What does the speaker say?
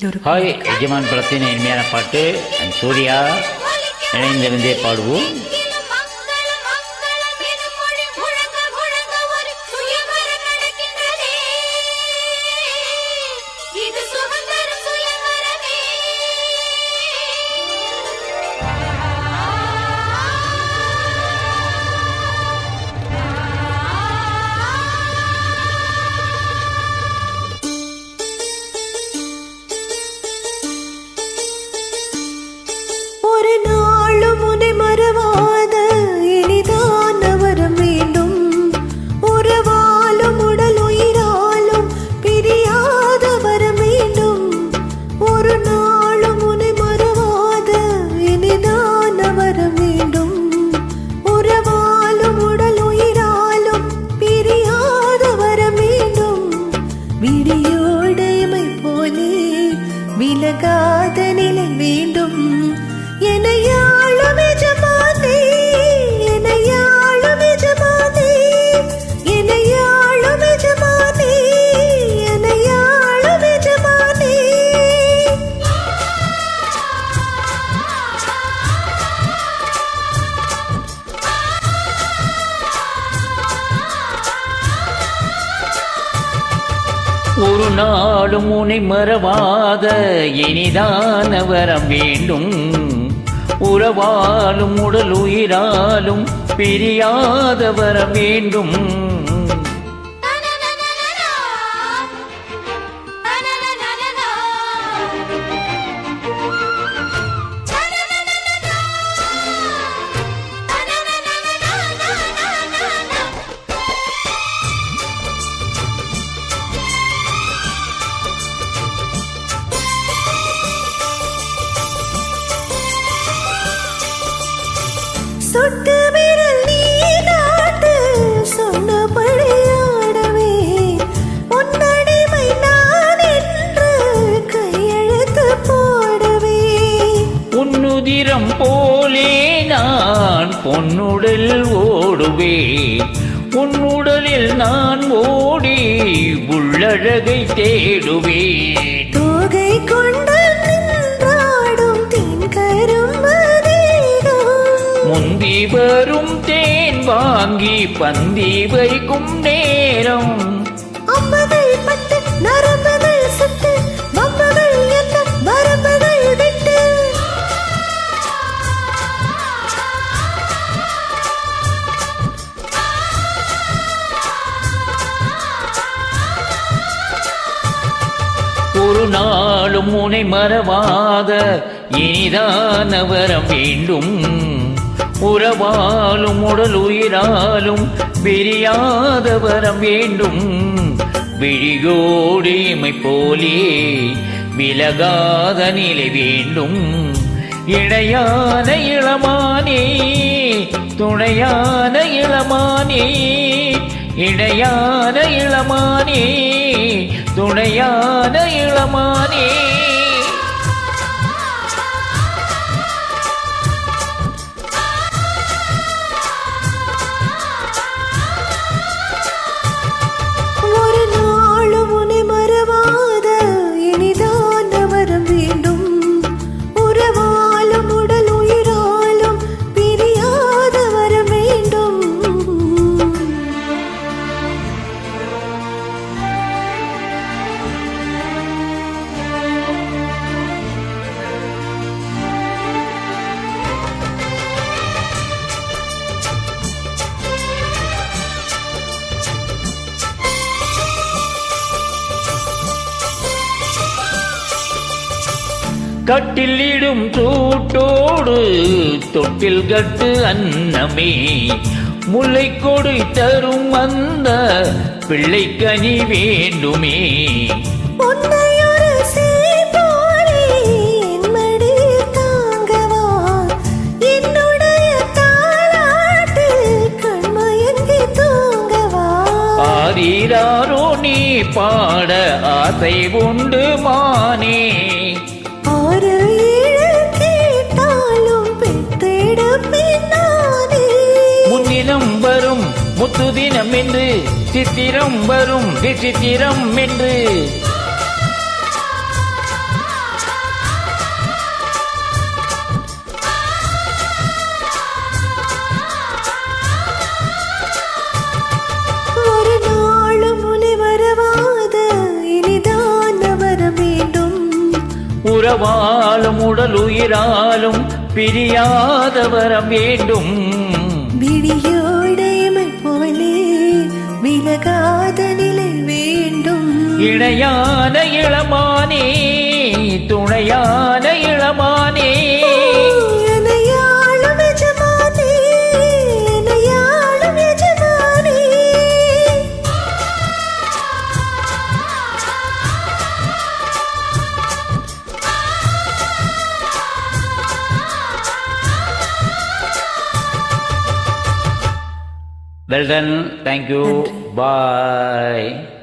Hi எஜமான் படத்தின் இனிமையான பாட்டு சூர்யா இணைந்திருந்தே பாடுவோம். விலகாத நிலை வேண்டும் எனையாளும் எஜமானே, எனையாளும் எஜமானே, எனையாளும் எஜமானே, எனையாளும் எஜமானே. ஒரு நாளும் உன்னை மறவாத இனிதான வரம் வேண்டும். உறவாலும் உடல் உயிராலும் பிரியாத வரம் வேண்டும். சொட்டு விரல் நீ நாட்டு சொன்னபடியாடவே உன்னடிமை நான் என்று கையெழுத்து போடவே. உன்னுதிரம் போலே நான் பொன்னுடல் ஓடுவேன். உன்னுடலில் நான் ஓடி உள்ளழகை தேடுவேன். தோகை கொண்டு நின்றாடும் தென்கரும்பு முந்தி வரும் தேன் வாங்கி பந்தி வைக்கும் நேரம். அம்புகள் பட்டு நரம்புகள் சுட்டு வம்புகள் என்ன வரம்புகள் விட்டு. ஒரு நாளும் உன்னை மறவாத இனிதான வரம் வேண்டும். உறவாலும் உடல் உயிராலும் பிரியாத வரம் வேண்டும். விழியோடு இமை போலே விலகாத நிலை வேண்டும். இணையான இளமானே, துணையான இளமானே, இணையான இளமானே, துணையான இளமானே. ஒரு நாளும் உன்னை மறவாத இனிதான வரம் வேண்டும். உறவாலும் உடல் உயிராலும் பிரியாத வரம் வேண்டும். கட்டிலிடும் சூட்டோடு தொட்டில் கட்டு அன்னமே. முல்லை கொடி தரும் அந்த பிள்ளை கனி வேண்டுமே. உன்னையொரு சேய்போலே என் மடியில் தாங்கவா, என்னுடைய தாலாட்டில் கண்மயங்கி தூங்கவா. ஆரீராரோ நீ பாட ஆசை உண்டு மானே. ஆறு ஏழு கேட்டாலும் பெற்றெடுப்பேன் நானே. முன்னினம் வரும் முத்து தினம் என்று சித்திரம் வரும் விசித்திரம் என்று. உறவாலும் உடல் உயிராலும் பிரியாத வரம் வேண்டும். விழியோடைமை போலே விலகாத நிலை வேண்டும். இணையான இளமானே துணையான இளமானே எனையாளும் எஜமானே, எனையாளும் எஜமானே. Well done. Thank you. Bye.